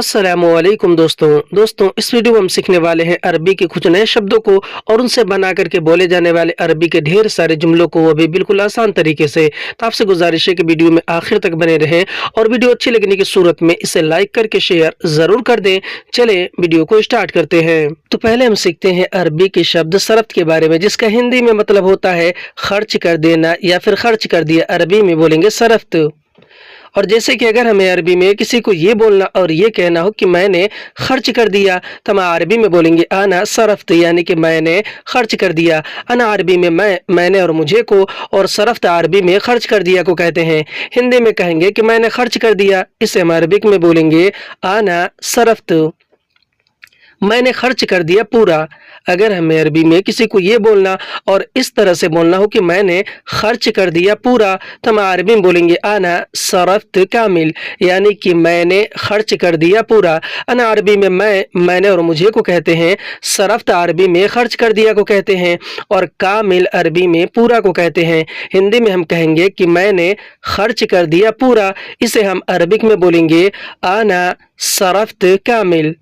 अस्सलामुअलैकुम दोस्तों इस वीडियो में हम सीखने वाले हैं अरबी के कुछ नए शब्दों को और उनसे बना करके बोले जाने वाले अरबी के ढेर सारे जुमलों को, वो भी बिल्कुल आसान तरीके से। तो आपसे गुजारिश है कि वीडियो में आखिर तक बने रहें और वीडियो अच्छी लगने की सूरत में इसे लाइक करके शेयर जरूर कर दें। चले वीडियो को स्टार्ट करते हैं। तो पहले हम सीखते हैं अरबी के शब्द सरफ्त के बारे में, जिसका हिंदी में मतलब होता है खर्च कर देना या फिर खर्च कर दिया। अरबी में बोलेंगे सरफ्त। और जैसे कि अगर हमें अरबी में किसी को ये बोलना और ये कहना हो कि मैंने खर्च कर दिया, तो हम अरबी में बोलेंगे आना सरफ्त, यानी कि मैंने खर्च कर दिया। अना अरबी में मैंने और मुझे को, और सरफ्त अरबी में खर्च कर दिया को कहते हैं। हिंदी में कहेंगे कि मैंने खर्च कर दिया, इसे हम अरबिक में बोलेंगे आना सरफ्त। मैंने खर्च कर दिया पूरा। अगर हमें अरबी में किसी को ये बोलना और इस तरह से बोलना हो कि मैंने खर्च कर दिया पूरा, तो हम अरबी में बोलेंगे आना सरफ्त कामिल, यानी कि मैंने खर्च कर दिया पूरा। अना अरबी में मैंने और मुझे को कहते हैं। सरफ्त अरबी में खर्च कर दिया को कहते हैं और कामिल अरबी में पूरा को कहते हैं। हिंदी में हम कहेंगे कि मैंने खर्च कर दिया पूरा, इसे हम अरबिक में बोलेंगे आना सरफ्त कामिल।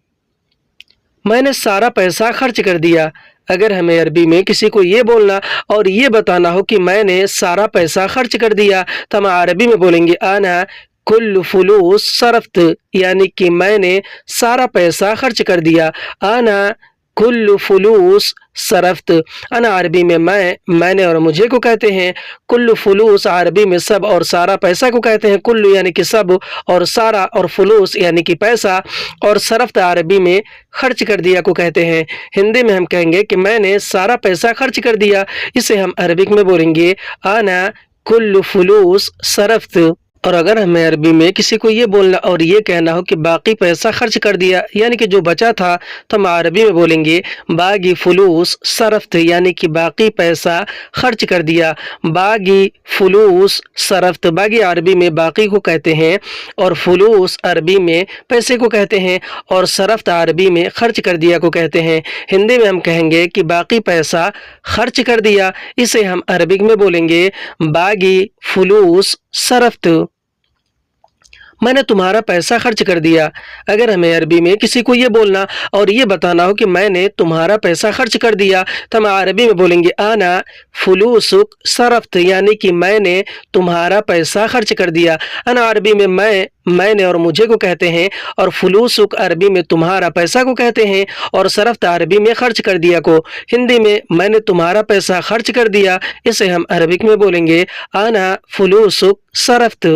मैंने सारा पैसा खर्च कर दिया। अगर हमें अरबी में किसी को ये बोलना और ये बताना हो कि मैंने सारा पैसा खर्च कर दिया, तो हम अरबी में बोलेंगे आना कुल्लु फुलूस सरफ्त, यानी कि मैंने सारा पैसा खर्च कर दिया। आना कुल्लु फुलूस सरफ्त। अना अरबी में मैंने और मुझे को कहते हैं। कुल्लु फुलूस अरबी में सब और सारा पैसा को कहते हैं। कुल्लु यानी कि सब, और सारा और फुलूस यानी कि पैसा, और सरफ्त अरबी में खर्च कर दिया को कहते हैं। हिंदी में हम कहेंगे कि मैंने सारा पैसा खर्च कर दिया, इसे हम अरबिक में बोलेंगे आना कुल्लु फुलूस सरफ्त। और अगर हमें अरबी में किसी को ये बोलना और ये कहना हो कि बाकी पैसा खर्च कर दिया, यानी कि जो बचा था, तो हम अरबी में बोलेंगे बागी फुलूस सरफ्त, यानी कि बाकी पैसा खर्च कर दिया। बागी फुलूस सरफ्त। बागी अरबी में बाकी को कहते हैं और फुलूस अरबी में पैसे को कहते हैं, और सरफ्त अरबी में खर्च कर दिया को कहते हैं। हिंदी में हम कहेंगे कि बाकी पैसा खर्च कर दिया, इसे हम अरबिक में बोलेंगे बागी फुलूस सरफ्त। मैंने तुम्हारा पैसा खर्च कर दिया। अगर हमें अरबी में किसी को ये बोलना और ये बताना हो कि मैंने तुम्हारा पैसा खर्च कर दिया, तो हम अरबी में बोलेंगे आना फुलूसुक सरफ्त, यानी कि मैंने तुम्हारा पैसा खर्च कर दिया। अना अरबी में मैंने और मुझे को कहते हैं, और फुलूसुक अरबी में तुम्हारा पैसा को कहते हैं, और सरफ्त अरबी में खर्च कर दिया को। हिंदी में मैंने तुम्हारा पैसा खर्च कर दिया, इसे हम अरबिक में बोलेंगे आना फुलूसुक सरफ्त।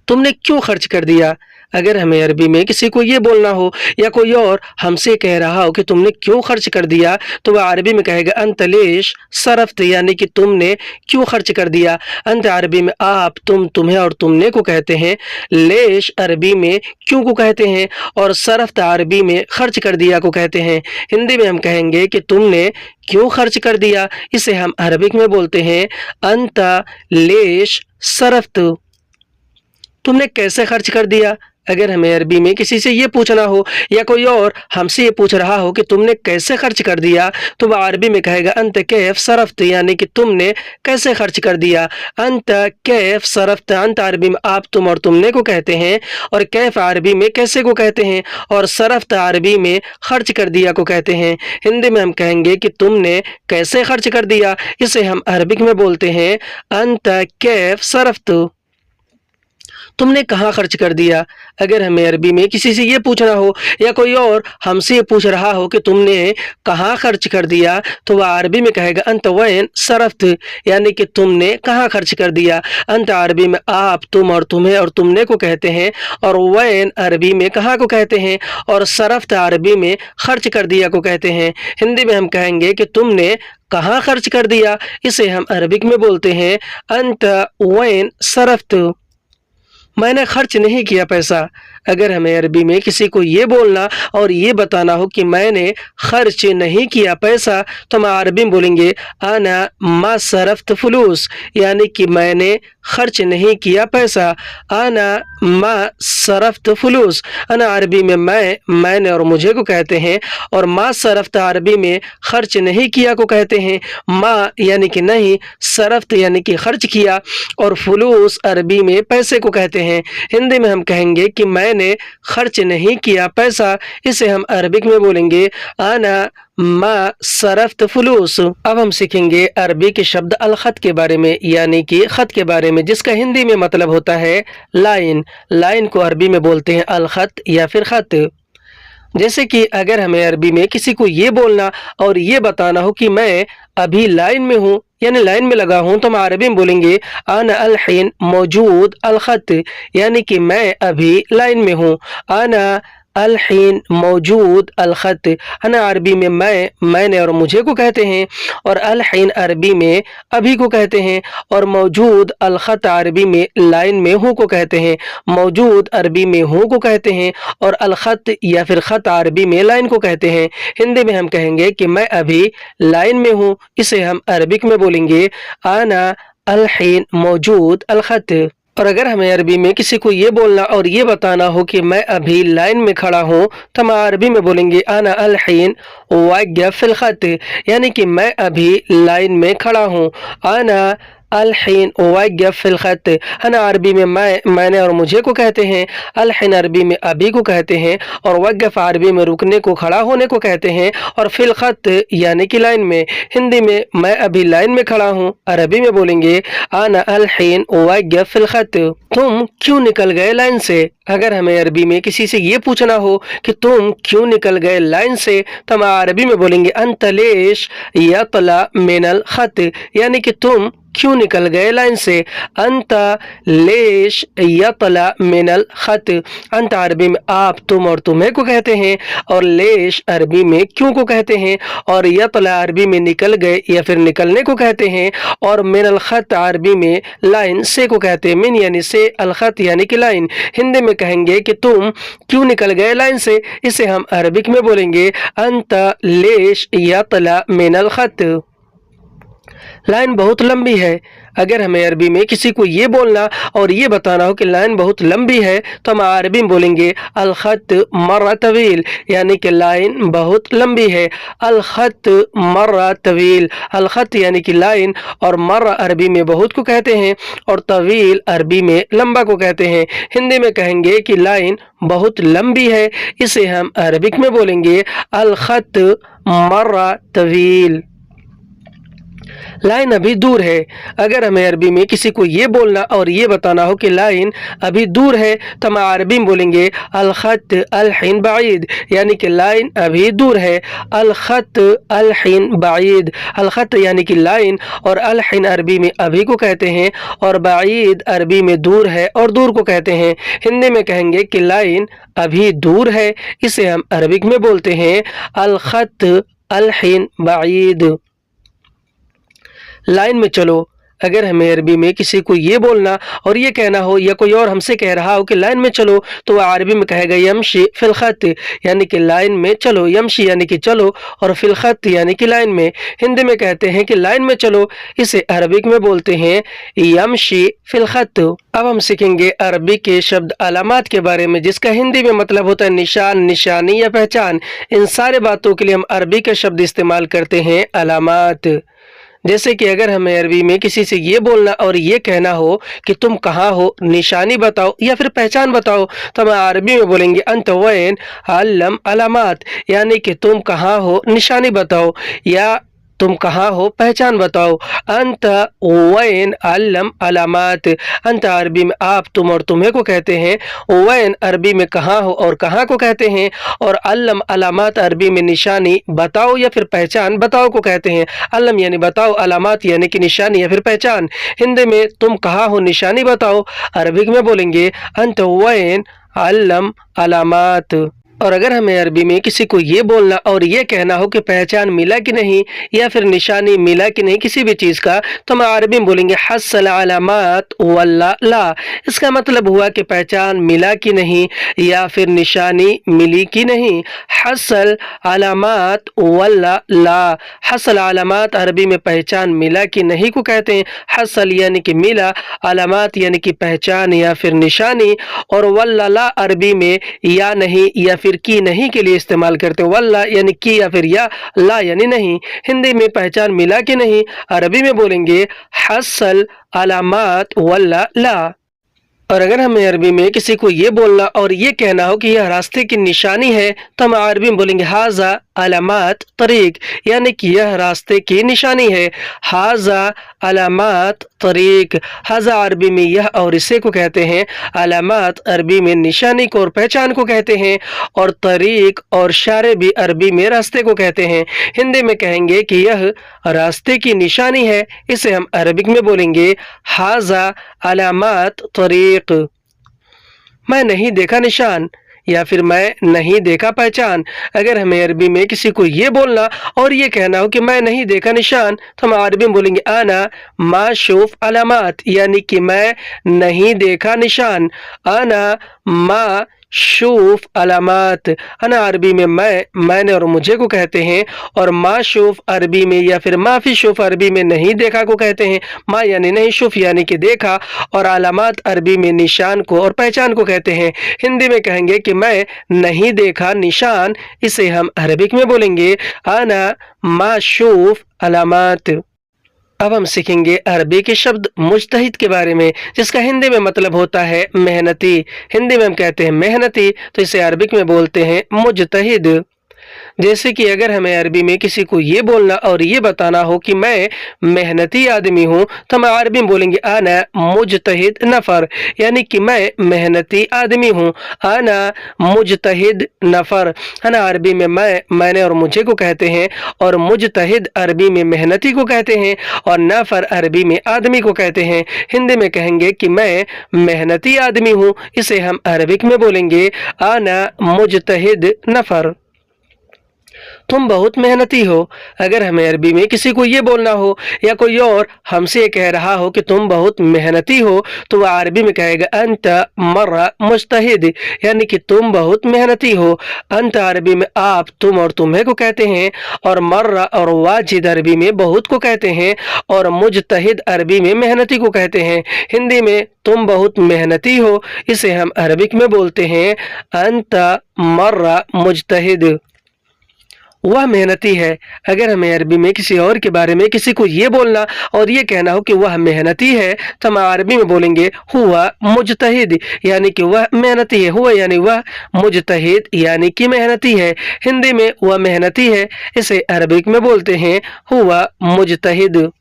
तुमने क्यों खर्च कर दिया। अगर हमें अरबी में किसी को ये बोलना हो या कोई और हमसे कह रहा हो कि तुमने क्यों खर्च कर दिया, तो वह अरबी में कहेगा अंत लेश सरफ्त, यानी कि तुमने क्यों खर्च कर दिया। अंत अरबी में आप, तुम, तुम्हें और तुमने को कहते हैं। लेश अरबी में क्यों को कहते हैं, और सरफ्त अरबी में खर्च कर दिया को कहते हैं। हिंदी में हम कहेंगे कि तुमने क्यों खर्च कर दिया, इसे हम अरबिक में बोलते हैं अंत लेश सरफ्त। तुमने कैसे खर्च कर दिया। अगर हमें अरबी में किसी से ये पूछना हो या कोई और हमसे ये पूछ रहा हो कि तुमने कैसे खर्च कर दिया, तो वह अरबी में कहेगा अंत कैफ सरफ्त, यानी कि तुमने कैसे खर्च कर दिया। अंत कैफ सरफ्त। अंत अरबी में आप, तुम और तुमने को कहते हैं, और कैफ अरबी में कैसे को कहते हैं, और सरफ्त अरबी में खर्च कर दिया को कहते हैं। हिंदी में हम कहेंगे कि तुमने कैसे खर्च कर दिया, इसे हम अरबिक में बोलते हैं अंत कैफ सरफ्त। तुमने कहाँ खर्च कर दिया। अगर हमें अरबी में किसी से ये पूछना हो या कोई और हमसे ये पूछ रहा हो कि तुमने कहाँ खर्च कर दिया, तो वह अरबी में कहेगा अंत वैन सरफ्त, यानी कि तुमने कहाँ खर्च कर दिया। अंत अरबी में आप, तुम और तुम्हें और तुमने को कहते हैं, और वैन अरबी में कहाँ को कहते हैं, और सरफ्त अरबी में खर्च कर दिया को कहते हैं। हिंदी में हम कहेंगे कि तुमने कहाँ खर्च कर दिया, इसे हम अरबिक में बोलते हैं अंत वैन सरफ्त। मैंने खर्च नहीं किया पैसा। अगर हमें अरबी में किसी को ये बोलना और ये बताना हो कि मैंने खर्च नहीं किया पैसा, तो हम अरबी में बोलेंगे आना मा सरफ्त फुलूस, यानी कि मैंने खर्च नहीं किया पैसा। आना मा सरफ्त फुलूस। अना अरबी में मैंने और मुझे को कहते हैं, और मा सरफ्त अरबी में खर्च नहीं किया को कहते हैं। मा यानी कि नहीं, सरफ्त यानी कि खर्च किया, और फुलूस अरबी में पैसे को कहते हैं। हिंदी में हम कहेंगे कि मैंने نے خرچ نہیں کیا پیسہ، اسے ہم عربک میں بولیں گے انا ما صرفت فلوس۔ اب ہم سیکھیں گے عربی کے شبد الخط کے بارے میں، یعنی کہ خط کے بارے میں، جس کا ہندی میں مطلب ہوتا ہے لائن۔ لائن کو عربی میں بولتے ہیں الخط یا پھر خط۔ جیسے کہ اگر ہمیں عربی میں کسی کو یہ بولنا اور یہ بتانا ہو کہ میں ابھی لائن میں ہوں، یعنی لائن میں لگا ہوں، تو ہم عربی میں بولیں گے انا الحین موجود الخط، یعنی کہ میں ابھی لائن میں ہوں۔ انا الحین موجود الخط۔ انا عربی میں میں نے اور مجھے کو کہتے ہیں، اور الحین عربی میں ابھی کو کہتے ہیں، اور موجود الخط عربی میں لائن میں ہوں کو کہتے ہیں۔ موجود عربی میں ہوں کو کہتے ہیں، اور الخط یا پھر خط عربی میں لائن کو کہتے ہیں۔ ہندی میں ہم کہیں گے کہ میں ابھی لائن میں ہوں، اسے ہم عربک میں بولیں گے انا الحین موجود الخط۔ اور اگر ہمیں عربی میں کسی کو یہ بولنا اور یہ بتانا ہو کہ میں ابھی لائن میں کھڑا ہوں، تو ہم عربی میں بولیں گے انا الحین واقف فی الخط، یعنی کہ میں ابھی لائن میں کھڑا ہوں۔ انا الحین واقف فی الخط۔ انا عربی میں میں نے اور مجھے کو کہتے ہیں، الحین عربی میں ابھی کو کہتے ہیں، اور وقف عربی میں رکنے کو کھڑا ہونے کو کہتے ہیں، اور فی الخط یعنی کہ لائن میں۔ ہندی میں ابھی لائن میں کھڑا ہوں، عربی میں بولیں گے انا الحین واقف فی الخط۔ تم کیوں نکل گئے لائن سے؟ اگر ہمیں عربی میں کسی سے یہ پوچھنا ہو کہ تم کیوں نکل گئے لائن سے، تو ہم عربی میں بولیں گے انت لیش یطلع من الخط، یعنی کہ تم کیوں نکل گئے لائن سے۔ انت لیش یطلع من الخط۔ انت عربی میں آپ، تم اور تمہیں کو کہتے ہیں، اور لیش عربی میں کیوں کو کہتے ہیں، اور یطلع عربی میں نکل گئے یا پھر نکلنے کو کہتے ہیں، اور من الخط عربی میں لائن سے کو کہتے ہیں۔ من یعنی سے، الخط یعنی کہ لائن۔ ہندی میں کہیں گے کہ تم کیوں نکل گئے لائن سے، اسے ہم عربک میں بولیں گے انت لیش یطلع من الخط۔ لائن بہت لمبی ہے۔ اگر ہمیں عربی میں کسی کو یہ بولنا اور یہ بتانا ہو کہ لائن بہت لمبی ہے، تو ہم عربی میں بولیں گے الخط مرہ طویل، یعنی کہ لائن بہت لمبی ہے۔ الخط مرہ طویل۔ الخط یعنی کہ لائن، اور مرہ عربی میں بہت کو کہتے ہیں، اور طویل عربی میں لمبا کو کہتے ہیں۔ ہندی میں کہیں گے کہ لائن بہت لمبی ہے، اسے ہم عربک میں بولیں گے الخط مرہ طویل۔ لائن ابھی دور ہے۔ اگر ہمیں عربی میں کسی کو یہ بولنا اور یہ بتانا ہو کہ لائن ابھی دور ہے، تو ہم عربی میں بولیں گے الخط الحین بعید، یعنی کہ لائن ابھی دور ہے۔ الخط الحین بعید۔ الخط یعنی کہ لائن، اور الحین عربی میں ابھی کو کہتے ہیں، اور بعید عربی میں دور ہے اور دور کو کہتے ہیں۔ ہندی میں کہیں گے کہ لائن ابھی دور ہے، اسے ہم عربک میں بولتے ہیں الخط الحین بعید۔ لائن میں چلو۔ اگر ہمیں عربی میں کسی کو یہ بولنا اور یہ کہنا ہو، یا کوئی اور ہم سے کہہ رہا ہو کہ لائن میں چلو، تو وہ عربی میں کہے گا یمشی فی الخط، یعنی کہ لائن میں چلو۔ یمشی یعنی کہ چلو، اور فی الخط یعنی کہ لائن میں۔ ہندی میں کہتے ہیں کہ لائن میں چلو، اسے عربک میں بولتے ہیں یمشی فی الخط۔ اب ہم سیکھیں گے عربی کے شبد علامات کے بارے میں، جس کا ہندی میں مطلب ہوتا ہے نشان، نشانی یا پہچان۔ ان سارے باتوں کے لیے ہم عربی کا شبد استعمال کرتے ہیں علامات۔ جیسے کہ اگر ہمیں عربی میں کسی سے یہ بولنا اور یہ کہنا ہو کہ تم کہاں ہو، نشانی بتاؤ یا پھر پہچان بتاؤ، تو ہم عربی میں بولیں گے انت وین علم علامات، یعنی کہ تم کہاں ہو، نشانی بتاؤ، یا تم کہاں ہو، پہچان بتاؤ۔ انت وین علم علامات۔ انت عربی میں آپ، تم اور تمہیں کو کہتے ہیں، وین عربی میں کہاں ہو اور کہاں کو کہتے ہیں، اور علم علامات عربی میں نشانی بتاؤ یا پھر پہچان بتاؤ کو کہتے ہیں۔ علم یعنی بتاؤ، علامات یعنی کہ نشانی یا پھر پہچان۔ ہندی میں تم کہاں ہو، نشانی بتاؤ، عربک میں بولیں گے انت وین علم علامات۔ اور اگر ہمیں عربی میں کسی کو یہ بولنا اور یہ کہنا ہو کہ پہچان ملا کہ نہیں، یا پھر نشانی ملا کہ نہیں کسی بھی چیز کا، تو ہم عربی میں بولیں گے حصل علامات ولا لا۔ اس کا مطلب ہوا کہ پہچان ملا کہ نہیں، یا پھر نشانی ملی کہ نہیں۔ حصل علامات ولا لا۔ حصل علامات عربی میں پہچان ملا کہ نہیں کو کہتے ہیں۔ حصل یعنی کہ ملا، علامات یعنی کہ پہچان یا پھر نشانی، اور ولا لا عربی میں یا نہیں یا پھر کی نہیں کے لیے استعمال کرتے ہیں۔ واللہ یعنی کی یا پھر یا، لا یعنی نہیں۔ ہندی میں پہچان ملا کہ نہیں، عربی میں بولیں گے حصل علامات واللہ لا۔ और अगर हमें अरबी में किसी को ये बोलना और ये कहना हो कि यह रास्ते की निशानी है, तो हम अरबी में बोलेंगे हाजा अलामात तरीक, यानी कि यह रास्ते की निशानी है। हाजा अलामात तरीक, हाजा अरबी में यह और इसे को कहते हैं, अलामात अरबी में निशानी को और पहचान को कहते हैं, और तरीक और शारे भी अरबी में रास्ते को कहते हैं। हिंदी में कहेंगे कि यह रास्ते की निशानी है, इसे हम अरबिक में बोलेंगे हाजा अलामात तरीक। मैं नहीं देखा निशान या फिर मैं नहीं देखा पहचान। अगर हमें अरबी में किसी को ये बोलना और ये कहना हो कि मैं नहीं देखा निशान, तो हम अरबी में बोलेंगे आना मा शूफ अलामात, यानी कि मैं नहीं देखा निशान। आना मा शूफ अलामात। अना अरबी में मैंने और मुझे को कहते हैं, और मा शूफ अरबी में या फिर माफी शूफ अरबी में नहीं देखा को कहते हैं। मा यानी नहीं, शूफ यानी कि देखा, और अलामात अरबी में निशान को और पहचान को कहते हैं। हिंदी में कहेंगे कि मैं नहीं देखा निशान, इसे हम अरबिक में बोलेंगे आना मा शूफ अलामात। अब हम सीखेंगे अरबी के शब्द मुजतहिद के बारे में, जिसका हिंदी में मतलब होता है मेहनती। हिंदी में हम कहते हैं मेहनती, तो इसे अरबिक में बोलते हैं मुजतहिद। जैसे कि अगर हमें अरबी में किसी को ये बोलना और ये बताना हो कि मैं मेहनती आदमी हूँ, तो हम अरबी में बोलेंगे आना मुजतहिद नफर, यानी कि मैं मेहनती आदमी हूँ। आना मुजतहिद नफर। है ना, अरबी में मैंने और मुझे को कहते हैं, और मुजतहिद अरबी में मेहनती को कहते हैं, और नफर अरबी में आदमी को कहते हैं। हिंदी में कहेंगे कि मैं मेहनती आदमी हूँ, इसे हम अरबिक में बोलेंगे आना मुजतहिद नफर। तुम बहुत मेहनती हो। अगर हमें अरबी में किसी को ये बोलना हो या कोई और हमसे ये कह रहा हो कि तुम बहुत मेहनती हो, तो वह अरबी में कहेगा अंत मर्रा मुजतहिद, यानी कि तुम बहुत मेहनती हो। अंत अरबी में आप, तुम और तुम्हें को कहते हैं, और मर्रा और वाजिद अरबी में बहुत को कहते हैं, और मुजतहिद अरबी में मेहनती को कहते हैं। हिंदी में तुम बहुत मेहनती हो, इसे हम अरबिक में बोलते हैं अंत मर्रा मुजतहिद। वह मेहनती है। अगर हमें अरबी में किसी और के बारे में किसी को ये बोलना और ये कहना हो कि वह मेहनती है, तो हम अरबी में बोलेंगे हुआ मुजतहिद, यानी कि वह मेहनती है। हुआ यानी वह, मुजतहिद यानी कि मेहनती है। हिंदी में वह मेहनती है, इसे अरबिक में बोलते हैं हुआ मुजतहिद।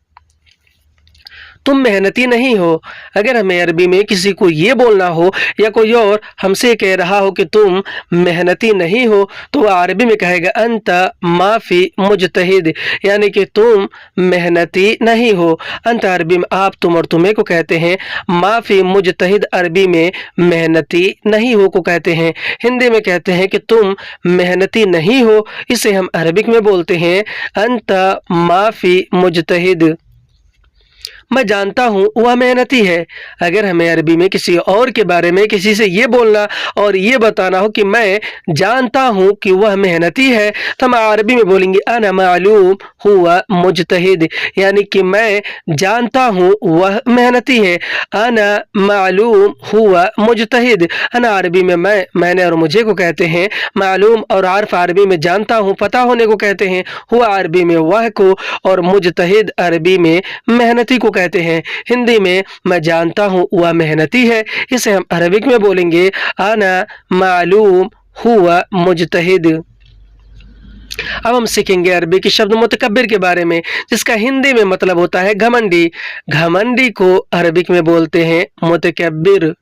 तुम मेहनती नहीं हो। अगर हमें अरबी में किसी को ये बोलना हो या कोई और हमसे कह रहा हो कि तुम मेहनती नहीं हो, तो वह अरबी में कहेगा अंत माफी मुजतहिद, यानी कि तुम मेहनती नहीं हो। अंत अरबी में आप, तुम और तुम्हें को कहते हैं। माफी मुजतहिद अरबी में मेहनती नहीं हो को कहते हैं। हिंदी में कहते हैं कि तुम मेहनती नहीं हो, इसे हम अरबिक में बोलते हैं अंत माफी मुजतहिद। मैं जानता हूँ वह मेहनती है। अगर हमें अरबी में किसी और के बारे में किसी से ये बोलना और ये बताना हो कि मैं जानता हूँ कि वह मेहनती है, तो हम अरबी में बोलेंगे अना मालूम हुआ मुजतहिद, यानी कि मैं जानता हूँ वह मेहनती है। अना मालूम हुआ मुजतहिद। अना अरबी में मैंने और मुझे को कहते हैं। मालूम और आर्फ अरबी में जानता हूँ, पता होने को कहते हैं। हुआ अरबी में वह को, और मुजतहिद अरबी में मेहनती को कहते हैं। हिंदी में मैं जानता हूँ वह मेहनती है, इसे हम अरबिक में बोलेंगे आना मालूम हुआ मुजतहिद। अब हम सीखेंगे अरबी के शब्द मुतकब्बिर के बारे में, जिसका हिंदी में मतलब होता है घमंडी। घमंडी को अरबिक में बोलते हैं मुतकब्बिर।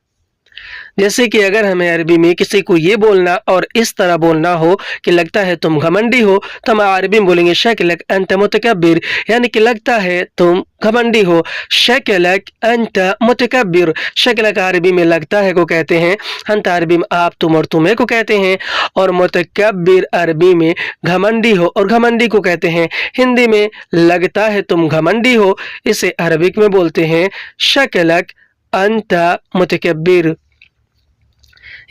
जैसे कि अगर हमें अरबी में किसी को ये बोलना और इस तरह बोलना हो कि लगता है तुम घमंडी हो, तो हम अरबी में बोलेंगे शकलक अंत मुतकब्बिर, यानी कि लगता है तुम घमंडी हो। शकलक अंत मुतकब्बिर। शकलक अरबी में लगता है को कहते हैं, अंत अरबी में आप, तुम और तुम्हें को कहते हैं, और मुतकब्बिर अरबी में घमंडी हो और घमंडी को कहते हैं। हिंदी में लगता है तुम घमंडी हो, इसे अरबिक में बोलते हैं शकलक अंत मुतकब्बिर।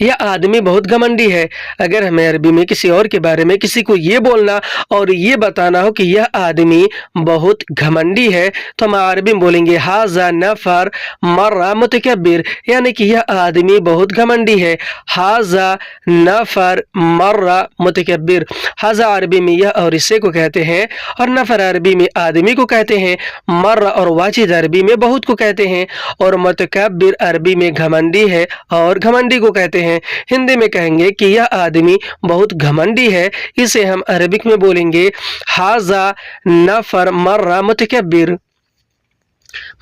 यह आदमी बहुत घमंडी है। अगर हमें अरबी में किसी और के बारे में किसी को ये बोलना और ये बताना हो कि यह आदमी बहुत घमंडी है, तो हम अरबी में बोलेंगे हाजा नफर मर्रा मुतकब्बिर, यानी कि यह आदमी बहुत घमंडी है। हाजा नफर मर्रा मुतकब्बिर। हाजा अरबी में यह और इससे को कहते हैं, और नफर अरबी में आदमी को कहते हैं, मर्रा और वाजिद अरबी में बहुत को कहते हैं, और मुतकब्बिर अरबी में घमंडी है और घमंडी को कहते हैं। हिंदी में कहेंगे कि यह आदमी बहुत घमंडी है, इसे हम अरबिक में बोलेंगे हाजा नफर मर्रा मुतकब्बिर।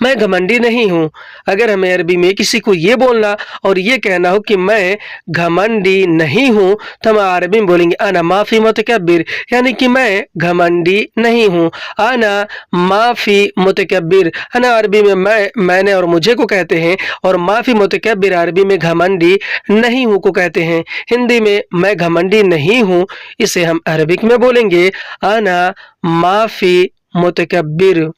मैं घमंडी नहीं हूँ। अगर हमें अरबी में किसी को ये बोलना और ये कहना हो कि मैं घमंडी नहीं हूँ, तो हम अरबी में बोलेंगे आना माफ़ी मुतकब्बिर, यानी कि मैं घमंडी नहीं हूँ। आना माफ़ी मुतकब्बिर। आना अरबी में मैंने और मुझे को कहते हैं, और माफ़ी मुतकब्बिर अरबी में घमंडी नहीं हूँ को कहते हैं। हिंदी में मैं घमंडी नहीं हूँ, इसे हम अरबिक में बोलेंगे आना माफ़ी मुतकब्बिर।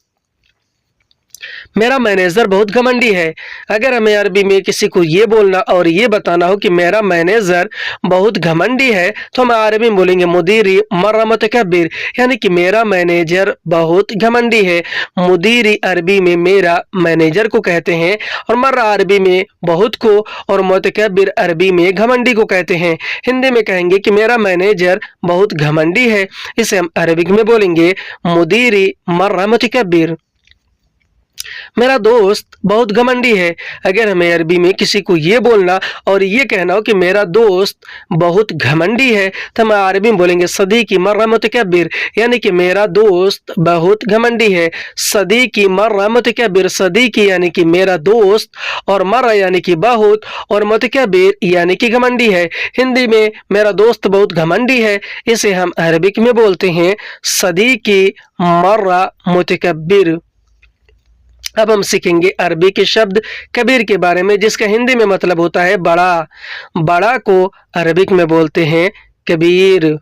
मेरा मैनेजर बहुत घमंडी है। अगर हमें अरबी में किसी को ये बोलना और ये बताना हो कि मेरा मैनेजर बहुत घमंडी है, तो हम अरबी में बोलेंगे मुदीरी मर्रा मुतकब्बिर, यानी कि मेरा मैनेजर बहुत घमंडी है। मुदीरी अरबी में मेरा मैनेजर को कहते हैं, और मर्रा अरबी में बहुत को, और मुतकब्बिर अरबी में घमंडी को कहते हैं। हिंदी में कहेंगे कि मेरा मैनेजर बहुत घमंडी है, इसे हम अरबिक में बोलेंगे मुदीरी मर्रा मुतकब्बिर। मेरा दोस्त बहुत घमंडी है। अगर हमें अरबी में किसी को ये बोलना और ये कहना हो कि मेरा दोस्त बहुत घमंडी है, तो हम अरबी में बोलेंगे सदीकी मर्रा मुतकब्बिर, यानी कि मेरा दोस्त बहुत घमंडी है। सदीकी मर्रा मुतकब्बिर। सदीकी यानी कि मेरा दोस्त, और मर्रा यानी कि बहुत, और मुतकब्बिर यानी कि घमंडी है। हिंदी में मेरा दोस्त बहुत घमंडी है, इसे हम अरबिक में बोलते हैं सदीकी मर्रा मुतकब्बिर। अब हम सीखेंगे अरबी के शब्द कबीर के बारे में, जिसका हिंदी में मतलब होता है बड़ा। बड़ा को अरबिक में बोलते हैं कबीर।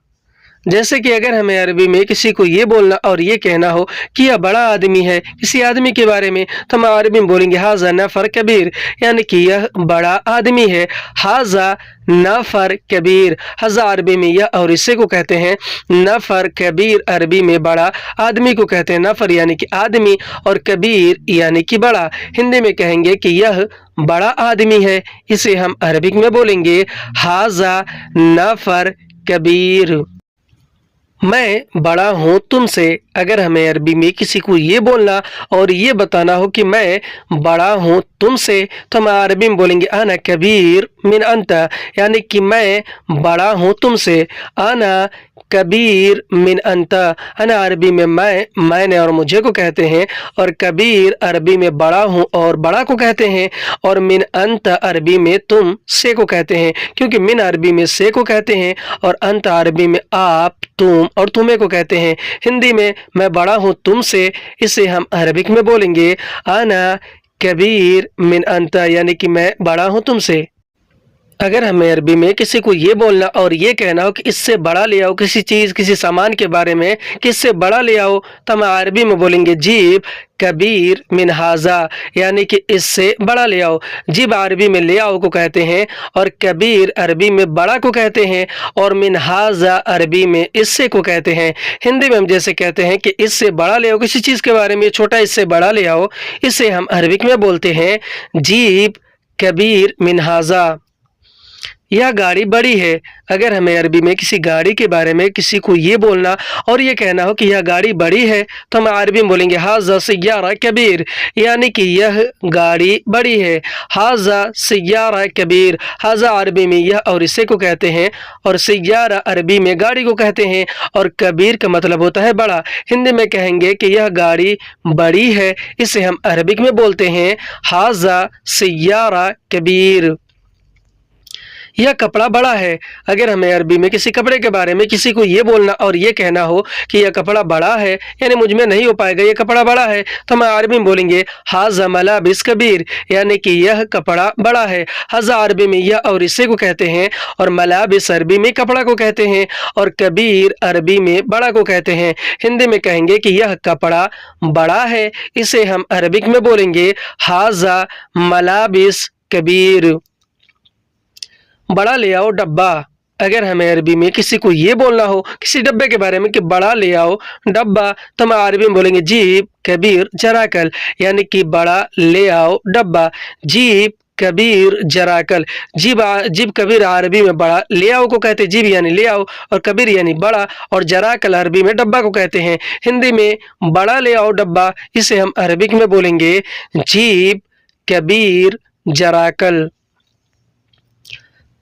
जैसे कि अगर हमें अरबी में किसी को ये बोलना और ये कहना हो कि यह बड़ा आदमी है किसी आदमी के बारे में, तो हम अरबी में बोलेंगे हाजा नफर कबीर, यानी कि यह बड़ा आदमी है। हाजा नफर कबीर। हाजा अरबी में यह और इससे को कहते हैं, नफर कबीर अरबी में बड़ा आदमी को कहते हैं। नफर यानी कि आदमी, और कबीर यानी कि बड़ा। हिंदी में कहेंगे कि यह बड़ा आदमी है, इसे हम अरबिक में बोलेंगे हाजा नफर कबीर। मैं बड़ा हूँ तुमसे। अगर हमें अरबी में किसी को ये बोलना और ये बताना हो कि मैं बड़ा हूँ तुमसे, तो हम अरबी में बोलेंगे आना कबीर मिन अंता, यानी कि मैं बड़ा हूँ तुमसे। आना कबीर मिन अंता। आना अरबी में मैंने और मुझे को कहते हैं, और कबीर अरबी में बड़ा हूँ और बड़ा को कहते हैं, और मिन अंता अरबी में तुम से को कहते हैं, क्योंकि मिन अरबी में से को कहते हैं, और अंता अरबी में आप, तुम और तुम्हें को कहते हैं। हिंदी में मैं बड़ा हूँ तुमसे, इसे हम अरबिक में बोलेंगे आना कबीर मिन अंता, यानी कि मैं बड़ा हूँ तुमसे। अगर हमें अरबी में किसी को ये बोलना और ये कहना हो कि इससे बड़ा ले आओ किसी चीज़ किसी सामान के बारे में, कि इससे बड़ा ले आओ, तो हम अरबी में बोलेंगे जीब कबीर मिन हाजा, यानी कि इससे बड़ा ले आओ। जीब अरबी में ले आओ को कहते हैं, और कबीर अरबी में बड़ा को कहते हैं, और मिन हाजा अरबी में इससे को कहते हैं। हिंदी में हम जैसे कहते हैं कि इससे बड़ा ले आओ किसी चीज़ के बारे में, छोटा इससे बड़ा ले आओ, इसे हम अरबिक में बोलते हैं जीब कबीर मिन हाजा। यह गाड़ी बड़ी है। अगर हमें अरबी में किसी गाड़ी के बारे में किसी को ये बोलना और ये कहना हो कि यह गाड़ी बड़ी है, तो हम अरबी में बोलेंगे हाजा सय्यारा कबीर, यानी कि यह गाड़ी बड़ी है। हाजा सय्यारा कबीर। हाजा अरबी में यह और इसे को कहते हैं, और सय्यारा अरबी में गाड़ी को कहते हैं, और कबीर का मतलब होता है बड़ा। हिंदी में कहेंगे कि यह गाड़ी बड़ी है, इसे हम अरबिक में बोलते हैं हाजा सय्यारा कबीर। यह कपड़ा बड़ा है। अगर हमें अरबी में किसी कपड़े के बारे में किसी को ये बोलना और ये कहना हो कि यह कपड़ा बड़ा है, यानी मुझ में नहीं हो पाएगा, यह कपड़ा बड़ा है, तो हम अरबी में बोलेंगे हाजा मलाबिस कबीर, यानी कि यह कपड़ा बड़ा है। हाजा अरबी में यह और इसे को कहते हैं, और मलाबिस अरबी में कपड़ा को कहते हैं, और कबीर अरबी में बड़ा को कहते हैं। हिंदी में कहेंगे कि यह कपड़ा बड़ा है, इसे हम अरबिक में बोलेंगे हाजा मलाबिस कबीर। बड़ा ले आओ डब्बा। अगर हमें अरबी में किसी को ये बोलना हो किसी डब्बे के बारे में कि बड़ा ले आओ डब्बा, तो हम अरबी में बोलेंगे जीप कबीर जराकल, यानी कि बड़ा ले आओ डब्बा। जीप कबीर जराकल। जीब कबीर अरबी में बड़ा, ले आओ को कहते हैं जीब यानी ले आओ, और कबीर यानी बड़ा, और जराकल अरबी में डब्बा को कहते हैं। हिंदी में बड़ा ले आओ डब्बा, इसे हम अरबिक में बोलेंगे जीब कबीर जराकल।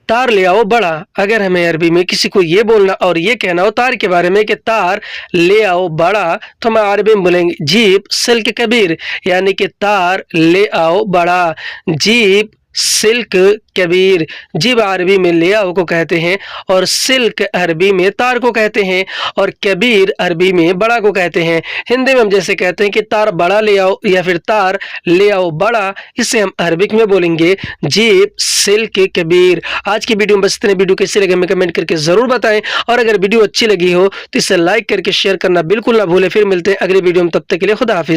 तार ले आओ बड़ा। अगर हमें अरबी में किसी को ये बोलना और ये कहना हो तार के बारे में कि तार ले आओ बड़ा, तो हम अरबी में बोलेंगे जीप सिल्क कबीर, यानी कि तार ले आओ बड़ा। Jeep silk Kabir. जीब अरबी में ले आओ को कहते हैं, और सिल्क अरबी में तार को कहते हैं, और कबीर अरबी में बड़ा को कहते हैं। हिंदी में हम जैसे कहते हैं कि तार बड़ा ले आओ या फिर तार ले आओ बड़ा, इसे हम अरबिक में बोलेंगे जीब सिल्क कबीर। आज की वीडियो में बस इतने। वीडियो कैसे लगे हमें कमेंट करके जरूर बताएं, और अगर वीडियो अच्छी लगी हो तो इसे लाइक करके शेयर करना बिल्कुल ना भूलें। फिर मिलते हैं अगली वीडियो में, तब तक के लिए खुदा हाफिज।